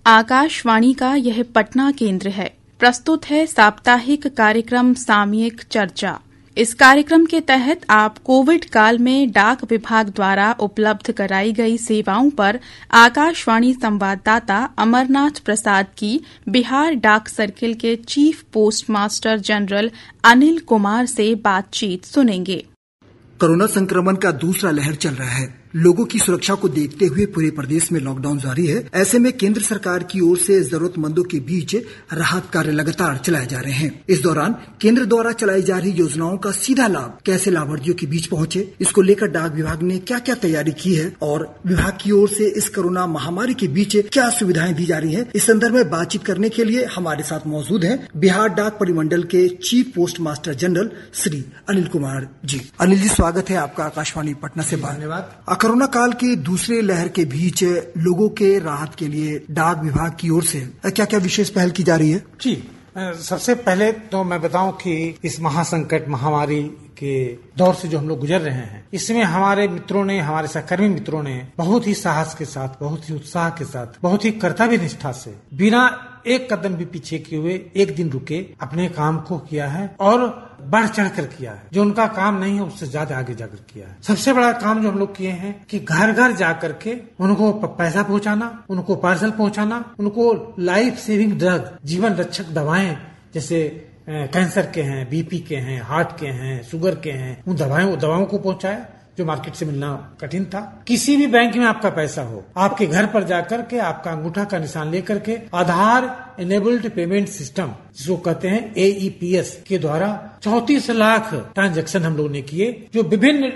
आकाशवाणी का यह पटना केंद्र है। प्रस्तुत है साप्ताहिक कार्यक्रम सामयिक चर्चा। इस कार्यक्रम के तहत आप कोविड काल में डाक विभाग द्वारा उपलब्ध कराई गई सेवाओं पर आकाशवाणी संवाददाता अमरनाथ प्रसाद की बिहार डाक सर्किल के chief post master general Anil Kumar से बातचीत सुनेंगे। कोरोना संक्रमण का दूसरा लहर चल रहा है। लोगों की सुरक्षा को देखते हुए पूरे प्रदेश में लॉकडाउन जारी है। ऐसे में केंद्र सरकार की ओर से जरूरतमंदों के बीच राहत कार्य लगातार चलाए जा रहे हैं। इस दौरान केंद्र द्वारा चलाई जा रही योजनाओं का सीधा लाभ कैसे लाभार्थियों के बीच पहुंचे, इसको लेकर डाक विभाग ने क्या क्या तैयारी की है और विभाग की ओर से इस कोरोना महामारी के बीच क्या सुविधाएं दी जा रही है, इस संदर्भ में बातचीत करने के लिए हमारे साथ मौजूद है बिहार डाक परिमंडल के chief post master general Shri Anil Kumar ji. Anil ji, स्वागत है आपका आकाशवाणी पटना से। धन्यवाद। कोरोना काल के दूसरे लहर के बीच लोगों के राहत के लिए डाक विभाग की ओर से क्या क्या विशेष पहल की जा रही है? जी, सबसे पहले तो मैं बताऊं कि इस महासंकट महामारी के दौर से जो हम लोग गुजर रहे हैं, इसमें हमारे मित्रों ने, हमारे सहकर्मी मित्रों ने बहुत ही साहस के साथ, बहुत ही उत्साह के साथ, बहुत ही कर्तव्य निष्ठा से, बिना एक कदम भी पीछे किए हुए, एक दिन रुके अपने काम को किया है और बढ़ चढ़ कर किया है। जो उनका काम नहीं है उससे ज्यादा आगे जाकर किया है। सबसे बड़ा काम जो हम लोग किए हैं कि घर घर जाकर के उनको पैसा पहुंचाना, उनको पार्सल पहुंचाना, उनको लाइफ सेविंग ड्रग, जीवन रक्षक दवाएं जैसे कैंसर के हैं, बीपी के हैं, हार्ट के हैं, शुगर के हैं, उन दवाओं को पहुंचाया जो मार्केट से मिलना कठिन था। किसी भी बैंक में आपका पैसा हो, आपके घर पर जाकर के आपका अंगूठा का निशान लेकर के आधार इनेबल्ड पेमेंट सिस्टम जिसको कहते हैं AEPS के द्वारा 34 लाख ट्रांजैक्शन हम लोगों ने किए, जो विभिन्न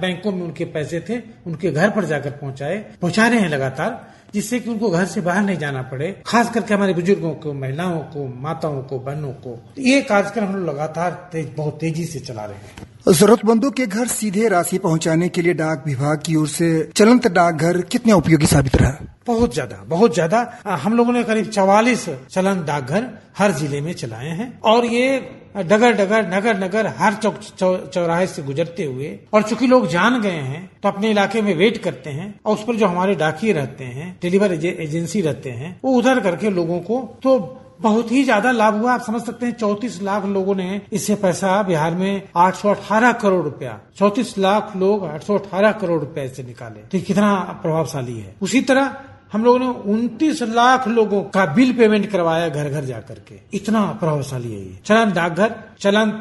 बैंकों में उनके पैसे थे उनके घर पर जाकर पहुंचा रहे हैं लगातार, जिससे कि उनको घर से बाहर नहीं जाना पड़े। खास करके हमारे बुजुर्गों को, महिलाओं को, माताओं को, बहनों को ये कार्यक्रम हम लोग लगातार बहुत तेजी से चला रहे हैं। जरूरतमंदों के घर सीधे राशि पहुंचाने के लिए डाक विभाग की ओर से चलंत डाकघर कितने उपयोगी साबित रहा? बहुत ज्यादा। हम लोगों ने करीब 44 चलंत डाकघर हर जिले में चलाए हैं और ये डगर नगर हर चौराहे से गुजरते हुए, और चूंकि लोग जान गए हैं तो अपने इलाके में वेट करते हैं और उस पर जो हमारे डाकिये रहते हैं, डिलीवर एजेंसी रहते हैं, वो उधर करके लोगों को तो बहुत ही ज्यादा लाभ हुआ। आप समझ सकते हैं 34 लाख लोगों ने इससे पैसा, बिहार में 818 करोड़ रुपया, 34 लाख लोग 818 करोड़ रुपए से निकाले, तो कितना प्रभावशाली है। उसी तरह हम लोगों ने 29 लाख लोगों का बिल पेमेंट करवाया घर घर जाकर के, इतना प्रभावशाली है ये। चलंत डाकघर, चलंत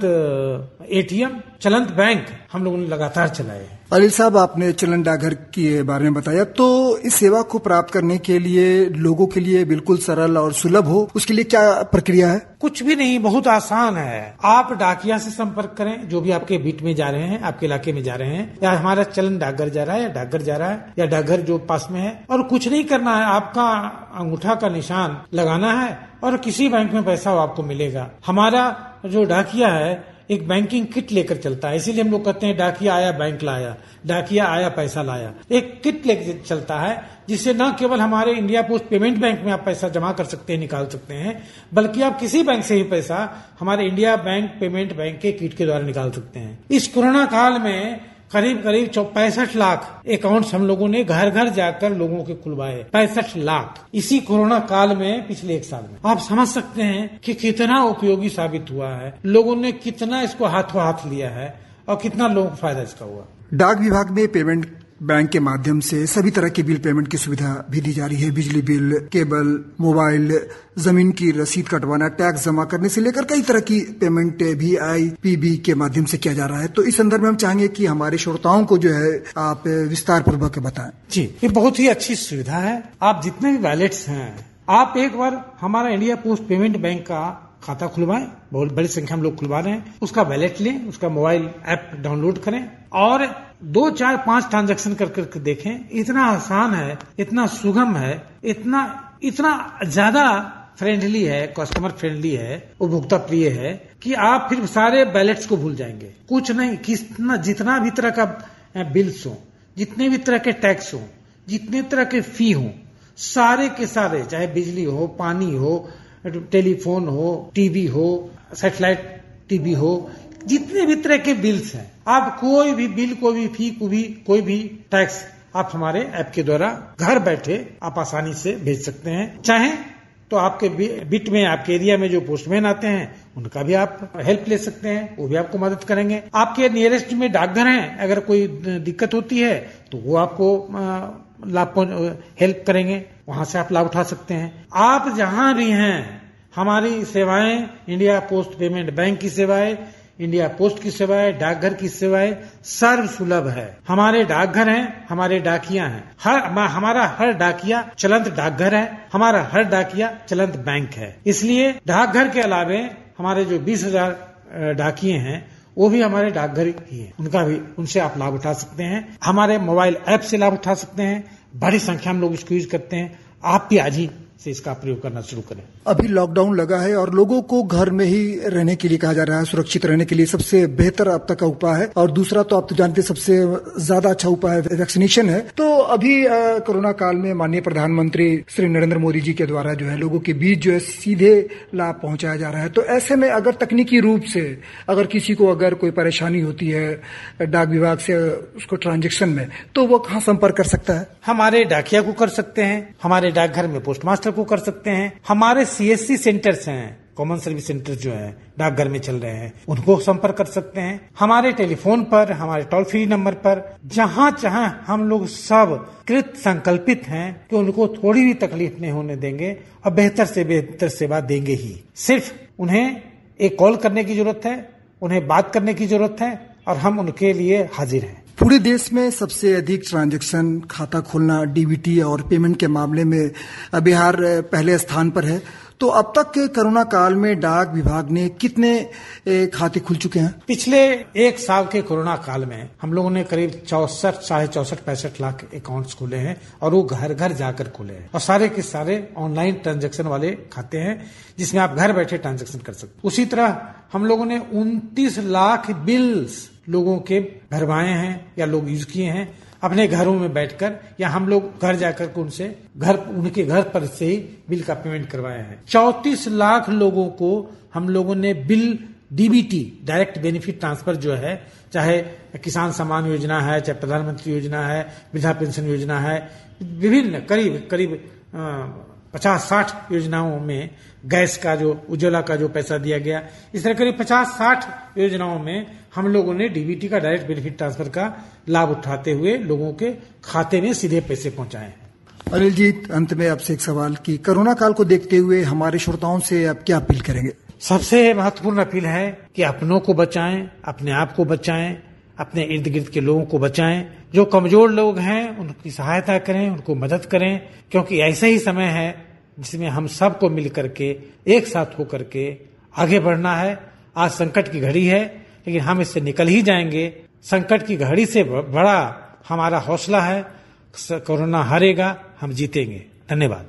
ATM, चलंत बैंक हम लोगों ने लगातार चलाए हैं। अनिल साहब, आपने चलंत डाकघर के बारे में बताया, तो इस सेवा को प्राप्त करने के लिए लोगों के लिए बिल्कुल सरल और सुलभ हो, उसके लिए क्या प्रक्रिया है? कुछ भी नहीं, बहुत आसान है। आप डाकिया से संपर्क करें, जो भी आपके बीट में जा रहे हैं, आपके इलाके में जा रहे हैं, या हमारा चलंत डाकघर जा रहा है, या डाकघर जा रहा है, या डाकघर जो पास में है, और कुछ नहीं करना है, आपका अंगूठा का निशान लगाना है और किसी बैंक में पैसा आपको मिलेगा। हमारा जो डाकिया है एक बैंकिंग किट लेकर चलता है, इसीलिए हम लोग कहते हैं डाकिया आया बैंक लाया, डाकिया आया पैसा लाया। एक किट लेकर चलता है जिससे न केवल हमारे इंडिया पोस्ट पेमेंट बैंक में आप पैसा जमा कर सकते हैं, निकाल सकते हैं, बल्कि आप किसी बैंक से भी पैसा हमारे इंडिया बैंक पेमेंट बैंक के किट के द्वारा निकाल सकते हैं। इस कोरोना काल में करीब 65 लाख अकाउंट्स हम लोगों ने घर घर जाकर लोगों के खुलवाए, 65 लाख इसी कोरोना काल में, पिछले एक साल में। आप समझ सकते हैं कि कितना उपयोगी साबित हुआ है, लोगों ने कितना इसको हाथों हाथ लिया है और कितना लोगों को फायदा इसका हुआ। डाक विभाग में पेमेंट बैंक के माध्यम से सभी तरह के बिल पेमेंट की सुविधा भी दी जा रही है। बिजली बिल, केबल, मोबाइल, जमीन की रसीद कटवाना, टैक्स जमा करने से लेकर कई तरह की पेमेंट भी IPB के माध्यम से किया जा रहा है। तो इस संदर्भ में हम चाहेंगे कि हमारे श्रोताओं को जो है आप विस्तार पूर्वक बताएं। जी, ये बहुत ही अच्छी सुविधा है। आप जितने भी वैलेट्स हैं, आप एक बार हमारा इंडिया पोस्ट पेमेंट बैंक का खाता खुलवाएं, बहुत बड़ी संख्या में लोग खुलवा रहे हैं, उसका वैलेट लें, उसका मोबाइल ऐप डाउनलोड करें और 2, 4, 5 ट्रांजैक्शन कर देखें। इतना आसान है, इतना सुगम है, इतना ज्यादा फ्रेंडली है, कस्टमर फ्रेंडली है, उपभोक्ता प्रिय है कि आप फिर सारे बैलेट्स को भूल जाएंगे। कुछ नहीं, जितना भी तरह का बिल्स हो, जितने भी तरह के टैक्स हो, जितने तरह के फी हो, सारे के सारे, चाहे बिजली हो, पानी हो, टेलीफोन हो, टीवी हो, सैटेलाइट टीवी हो, जितने भी तरह के बिल्स हैं, आप कोई भी बिल, कोई भी फी, कोई भी टैक्स आप हमारे ऐप के द्वारा घर बैठे आप आसानी से भेज सकते हैं। चाहें तो आपके बिट में, आपके एरिया में जो पोस्टमैन आते हैं उनका भी आप हेल्प ले सकते हैं, वो भी आपको मदद करेंगे। आपके नियरेस्ट में डाकघर हैं, अगर कोई दिक्कत होती है तो वो आपको हेल्प करेंगे, वहां से आप लाभ उठा सकते हैं। आप जहां भी हैं, हमारी सेवाएं, इंडिया पोस्ट पेमेंट बैंक की सेवाएं, इंडिया पोस्ट की सेवाएं, डाकघर की सेवाएं सर्व सुलभ है। हमारे डाकघर हैं, हमारे डाकिया हैं, हमारा हर डाकिया चलंत डाकघर है, हमारा हर डाकिया चलंत बैंक है। इसलिए डाकघर के अलावे हमारे जो 20,000 डाकिये हैं वो भी हमारे डाकघर ही हैं, उनसे आप लाभ उठा सकते हैं। हमारे मोबाइल ऐप से लाभ उठा सकते हैं, बड़ी संख्या में लोग इसको यूज करते हैं। आप भी आज ही से इसका प्रयोग करना शुरू करें। अभी लॉकडाउन लगा है और लोगों को घर में ही रहने के लिए कहा जा रहा है, सुरक्षित रहने के लिए सबसे बेहतर अब तक का उपाय है। और दूसरा तो आप तो जानते हैं सबसे ज्यादा अच्छा उपाय वैक्सीनेशन है। तो अभी कोरोना काल में माननीय प्रधानमंत्री श्री नरेंद्र मोदी जी के द्वारा जो है लोगों के बीच जो है सीधे लाभ पहुंचाया जा रहा है। तो ऐसे में अगर तकनीकी रूप से अगर किसी को अगर कोई परेशानी होती है डाक विभाग से उसको ट्रांजेक्शन में, तो वो कहाँ संपर्क कर सकता है? हमारे डाकिया को कर सकते हैं, हमारे डाकघर में पोस्ट मास्टर को कर सकते हैं, हमारे CSC सेंटर्स हैं, कॉमन सर्विस सेंटर जो है डाकघर में चल रहे हैं, उनको संपर्क कर सकते हैं। हमारे टेलीफोन पर, हमारे टोल फ्री नंबर पर, जहां जहां हम लोग सब कृत संकल्पित हैं कि उनको थोड़ी भी तकलीफ नहीं होने देंगे और बेहतर से बेहतर सेवा देंगे ही। सिर्फ उन्हें एक कॉल करने की जरूरत है, उन्हें बात करने की जरूरत है और हम उनके लिए हाजिर हैं। पूरे देश में सबसे अधिक ट्रांजैक्शन, खाता खोलना, DBT और पेमेंट के मामले में बिहार पहले स्थान पर है। तो अब तक के कोरोना काल में डाक विभाग ने कितने खाते खुल चुके हैं? पिछले एक साल के कोरोना काल में हम लोगों ने करीब 64 लाख अकाउंट्स खोले हैं और वो घर घर जाकर खोले हैं और सारे के सारे ऑनलाइन ट्रांजैक्शन वाले खाते हैं जिसमें आप घर बैठे ट्रांजैक्शन कर सकते। उसी तरह हम लोगों ने 29 लाख बिल्स लोगों के भरवाए हैं या लोग यूज किए हैं अपने घरों में बैठकर, या हम लोग घर जाकर के उनके घर पर से ही बिल का पेमेंट करवाए हैं। 34 लाख लोगों को हम लोगों ने bill DBT, direct benefit transfer जो है, चाहे किसान सम्मान योजना है, चाहे प्रधानमंत्री योजना है, वृद्धा पेंशन योजना है, विभिन्न करीब 50-60 योजनाओं में, गैस का जो उज्ज्वला का जो पैसा दिया गया, इस तरह करीब 50-60 योजनाओं में हम लोगों ने DBT का डायरेक्ट बेनिफिट ट्रांसफर का लाभ उठाते हुए लोगों के खाते में सीधे पैसे पहुंचाए हैं। अनिल जी, अंत में आपसे एक सवाल कि कोरोना काल को देखते हुए हमारे श्रोताओं से आप क्या अपील करेंगे? सबसे महत्वपूर्ण अपील है कि अपनों को बचाएं, अपने आप को बचाएं, अपने इर्द गिर्द के लोगों को बचाएं। जो कमजोर लोग हैं उनकी सहायता करें, उनको मदद करें, क्योंकि ऐसा ही समय है जिसमें हम सबको मिल करके एक साथ होकर के आगे बढ़ना है। आज संकट की घड़ी है, लेकिन हम इससे निकल ही जाएंगे। संकट की घड़ी से बड़ा हमारा हौसला है। कोरोना हारेगा, हम जीतेंगे। धन्यवाद।